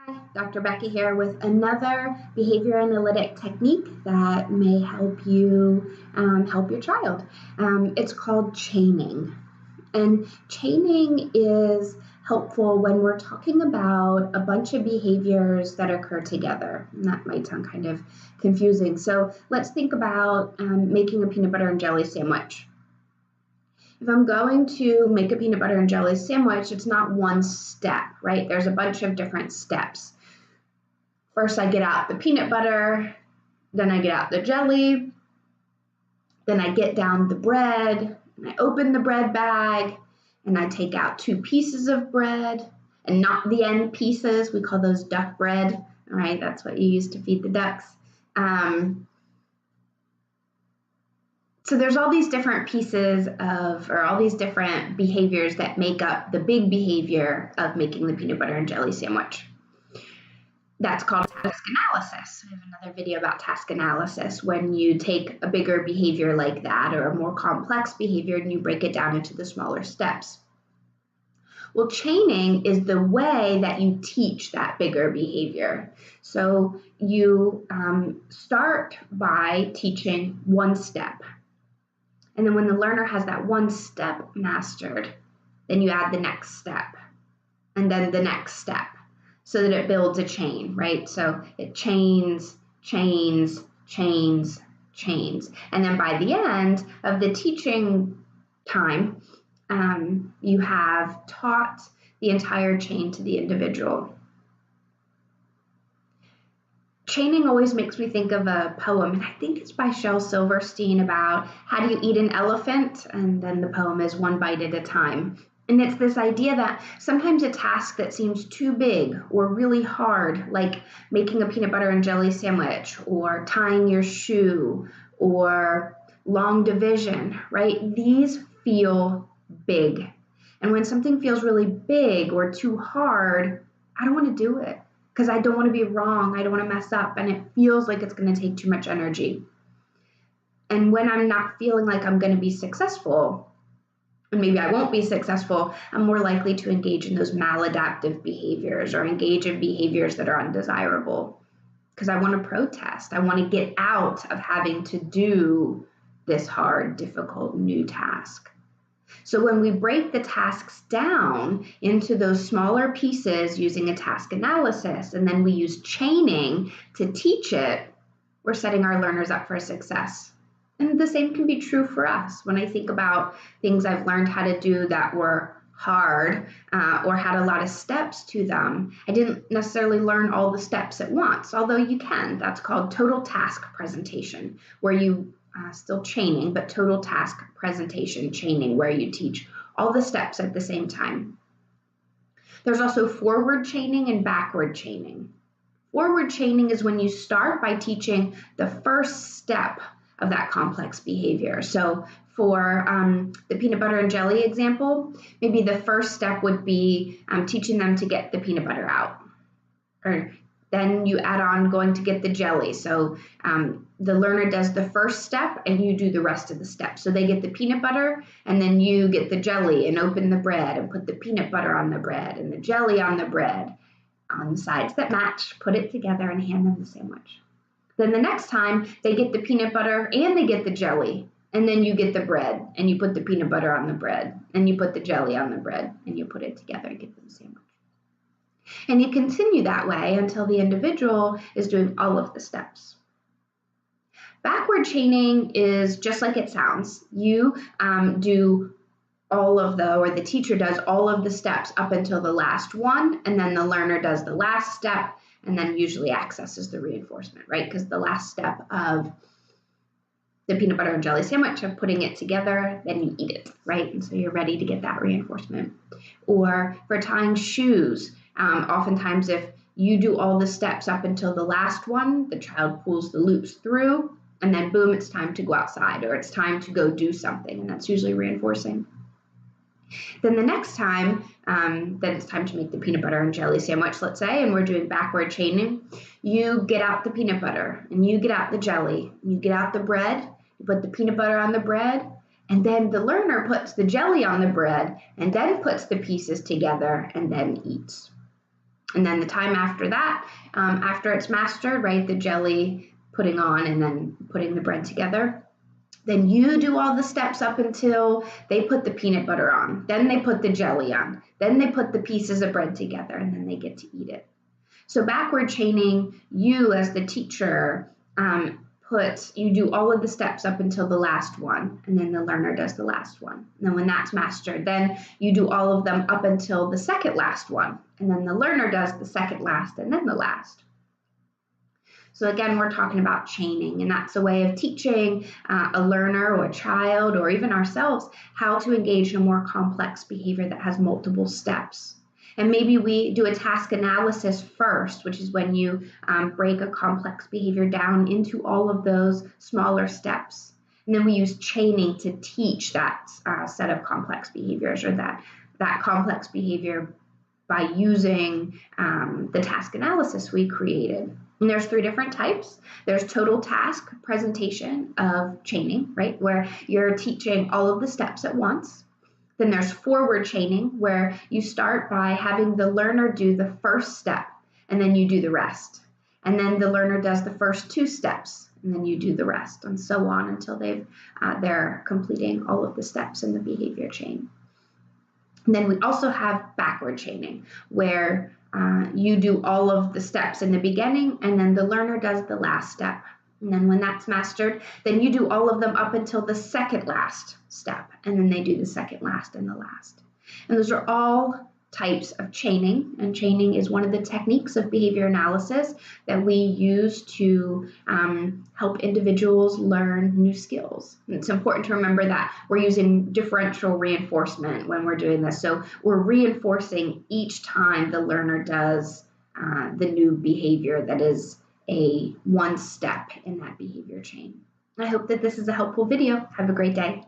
Hi, Dr. Becky here with another behavior analytic technique that may help you help your child. It's called chaining. And chaining is helpful when we're talking about a bunch of behaviors that occur together. And that might sound kind of confusing. So let's think about making a peanut butter and jelly sandwich. If I'm going to make a peanut butter and jelly sandwich, it's not one step, right? There's a bunch of different steps. First, I get out the peanut butter, then I get out the jelly, then I get down the bread, and I open the bread bag, and I take out 2 pieces of bread, and not the end pieces. We call those duck bread, all right? That's what you use to feed the ducks. So there's all these different pieces or all these different behaviors that make up the big behavior of making the peanut butter and jelly sandwich. That's called task analysis. We have another video about task analysis, when you take a bigger behavior like that or a more complex behavior and you break it down into the smaller steps. Well, chaining is the way that you teach that bigger behavior. So you start by teaching one step. And then when the learner has that one step mastered, then you add the next step and then the next step so that it builds a chain, right? So it chains. And then by the end of the teaching time, you have taught the entire chain to the individual. Chaining always makes me think of a poem, and I think it's by Shel Silverstein, about how do you eat an elephant, and then the poem is one bite at a time. And it's this idea that sometimes a task that seems too big or really hard, like making a peanut butter and jelly sandwich or tying your shoe or long division, right? These feel big. And when something feels really big or too hard, I don't want to do it, because I don't want to be wrong, I don't want to mess up, and it feels like it's going to take too much energy. And when I'm not feeling like I'm going to be successful, and maybe I won't be successful, I'm more likely to engage in those maladaptive behaviors or engage in behaviors that are undesirable, because I want to protest. I want to get out of having to do this hard, difficult, new task. So when we break the tasks down into those smaller pieces using a task analysis, and then we use chaining to teach it, we're setting our learners up for success. And the same can be true for us. When I think about things I've learned how to do that were hard or had a lot of steps to them, I didn't necessarily learn all the steps at once, although you can. That's called total task presentation, where you still chaining, but total task presentation chaining, where you teach all the steps at the same time. There's also forward chaining and backward chaining. Forward chaining is when you start by teaching the first step of that complex behavior. So for the peanut butter and jelly example, maybe the first step would be teaching them to get the peanut butter out. Or then you add on going to get the jelly. So the learner does the first step and you do the rest of the steps. So they get the peanut butter and then you get the jelly and open the bread and put the peanut butter on the bread and the jelly on the bread on the sides that match, put it together and hand them the sandwich. Then the next time they get the peanut butter and they get the jelly, and then you get the bread and you put the peanut butter on the bread and you put the jelly on the bread and you put it together and give them a sandwich. And you continue that way until the individual is doing all of the steps. Backward chaining is just like it sounds. You do all of the teacher does all of the steps up until the last one, and then the learner does the last step, and then usually accesses the reinforcement, right? Because the last step of the peanut butter and jelly sandwich of putting it together, then you eat it, right? And so you're ready to get that reinforcement. Or for tying shoes, oftentimes if you do all the steps up until the last one, the child pulls the loops through, and then boom, it's time to go outside, or it's time to go do something, and that's usually reinforcing. Then the next time, then it's time to make the peanut butter and jelly sandwich, let's say, and we're doing backward chaining. You get out the peanut butter, and you get out the jelly, you get out the bread, you put the peanut butter on the bread, and then the learner puts the jelly on the bread, and then puts the pieces together, and then eats. And then the time after that, after it's mastered, right, the jelly putting on and then putting the bread together, then you do all the steps up until they put the peanut butter on. Then they put the jelly on. Then they put the pieces of bread together, and then they get to eat it. So backward chaining, you as the teacher, you do all of the steps up until the last one, and then the learner does the last one. And then when that's mastered, then you do all of them up until the second last one, and then the learner does the second last and then the last. So again, we're talking about chaining, and that's a way of teaching a learner or a child or even ourselves how to engage in a more complex behavior that has multiple steps. And maybe we do a task analysis first, which is when you break a complex behavior down into all of those smaller steps. And then we use chaining to teach that set of complex behaviors, or that complex behavior by using the task analysis we created. And there's 3 different types. There's total task presentation of chaining, right, where you're teaching all of the steps at once. Then there's forward chaining, where you start by having the learner do the first step, and then you do the rest. And then the learner does the first 2 steps, and then you do the rest, and so on until they're completing all of the steps in the behavior chain. And then we also have backward chaining, where you do all of the steps in the beginning, and then the learner does the last step. And then when that's mastered, then you do all of them up until the second last step, and then they do the second last and the last. And those are all types of chaining, and chaining is one of the techniques of behavior analysis that we use to help individuals learn new skills. And it's important to remember that we're using differential reinforcement when we're doing this. So we're reinforcing each time the learner does the new behavior that is one step in that behavior chain. I hope that this is a helpful video. Have a great day.